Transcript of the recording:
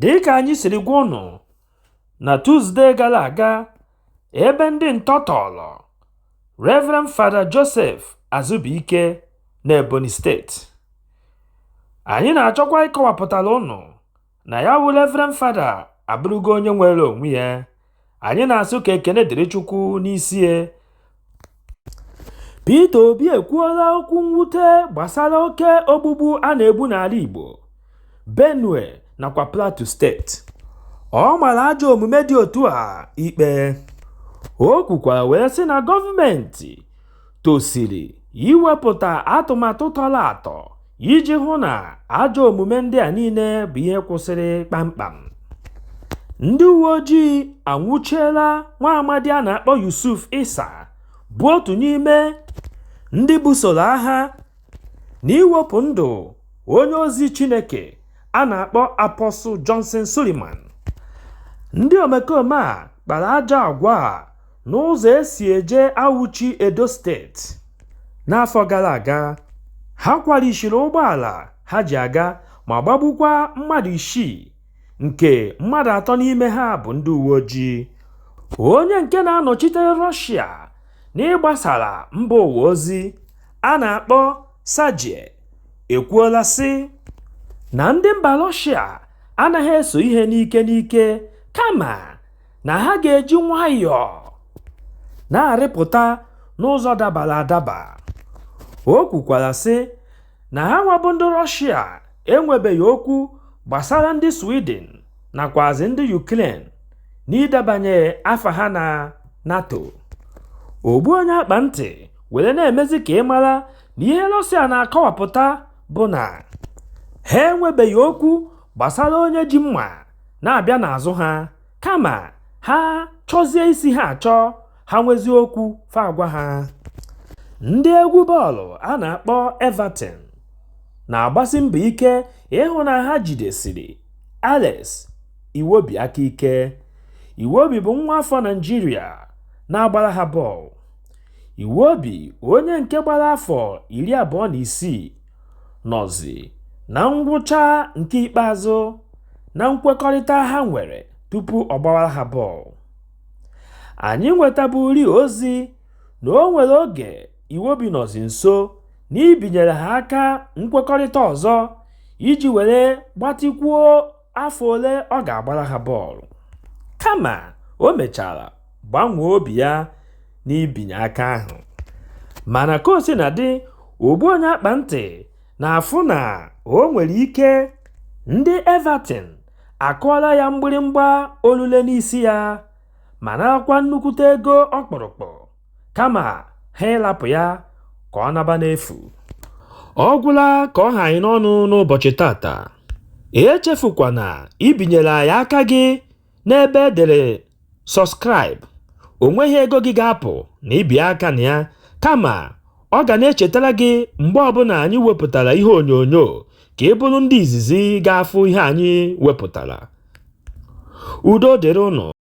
Dịka anyị siri gwa unu na Tuzdee gara aga, ebe ndị ntọtọrọ Reverend Fada Joseph Azubike na Ebonyi steeti, anyị na-achọkwa ịkọwapụtara unu na ya bụ Reverend Fada abụrụgo onye nwere onwe ya. Anyị na-asụ ka ekene dịrị Chukwu n'isi ya. Peter Obi ekwuola okwu mwute gbasara oke ogbugbu a na-egbu n'ala Igbo, Benue nakwa Plateau steeti. Ọ mara ajọ omume dị otu a ikpe. O kwukwara wee sị na gọọmenti tosiri iwepụta atụmatụ tọrọ atọ iji hụ na ajọ omume ndị a niile bụ ihe kwụsịrị kpamkpam. Ndị uwe ojii anwụchiela nwa amadi a na-akpọ Yusuf Issa, bụ otu n'ime ndị busoro agha na iwepụ ndụ onye ozi Chineke a na-akpọ Apostle Johnson Suleiman. Ndị omekome a kpara ajọ agwa a n'ụzọ esi eje Awuchi, Edo steeti. N'afọ gara aga, ha kwarishiri ụgbọala ha ji aga ma gbagbukwa mmadụ 6, nke mmadụ 3 n'ime ha bụ ndị uwe ojii. Onye nke na-anọchitere Russia n'ịgbasara mba ụwa ozi a na-akpọ Sergei ekwuola sị na ndị mba Russia anaghị eso ihe n'ike n'ike, kama na ha ga-eji nwayọọ na-arịpụta n'ụzọ dabara adaba. O kwukwara sị na ha nwabụ ndị Russia enwebeghị okwu gbasara ndị Sweden nakwazi ndị Ukraine n'idebanye afa ha na NATO. Ogbu onye akpa ntị were na-emezi ka ị mara na ihe Russia na-akọwapụta bụ na ha enwebeghị okwu gbasara onye ji mma na-abịa n'azụ ha, kama ha chọzie isi ha achọ, ha nwezi okwu fa agwa ha. Ndị egwu bọọlụ a na-akpọ Everton na-agbasi mbọ ike ịhụ na ha jidesiri Alex Iwobi aka ike. Iwobi bụ nwa afọ Naịjirịa na-agbara ha bọọlụ. Iwobi, onye nke gbara afọ 26, nọzi na ngwụcha nke ikpeazụ na nkwekọrịta ha nwere tupu ọ gbawara ha bọọlụ. Anyị nwetaburi ozi na o nwere oge Iwobi nọzi nso na ibinyere ha aka nkwekọrịta ọzọ iji were gbatikwuo afọ ole ọ ga-agbara ha bọọlụ, kama o mechara gbanwee obi ya n'ibinye aka ahụ. Mana ka o si na dị, ogbu onye akpa ntị na-afụ na o nwere ike ndị Everton akụọla ya mgbịrịmgba olule n'isi ya ma narakwa nnukwute ego ọkpụrụkpụ, kama ha ịlapụ ya ka ọ naba n'efu. Ọ gwụla ka ọ ha anyị n'ọnụ n'ụbọchị tata. Echefukwana ibinyere anyị aka gị n'ebe edere subscribe. O nweghị ego gị ga-apụ na ibi aka na ya, kama ọ ga na-echetara gị mgbe ọbụla anyị wepụtara ihe onyonyo ka ị bụrụ ndị izizi ga-afụ ihe anyị wepụtara. Udo dịrị unu.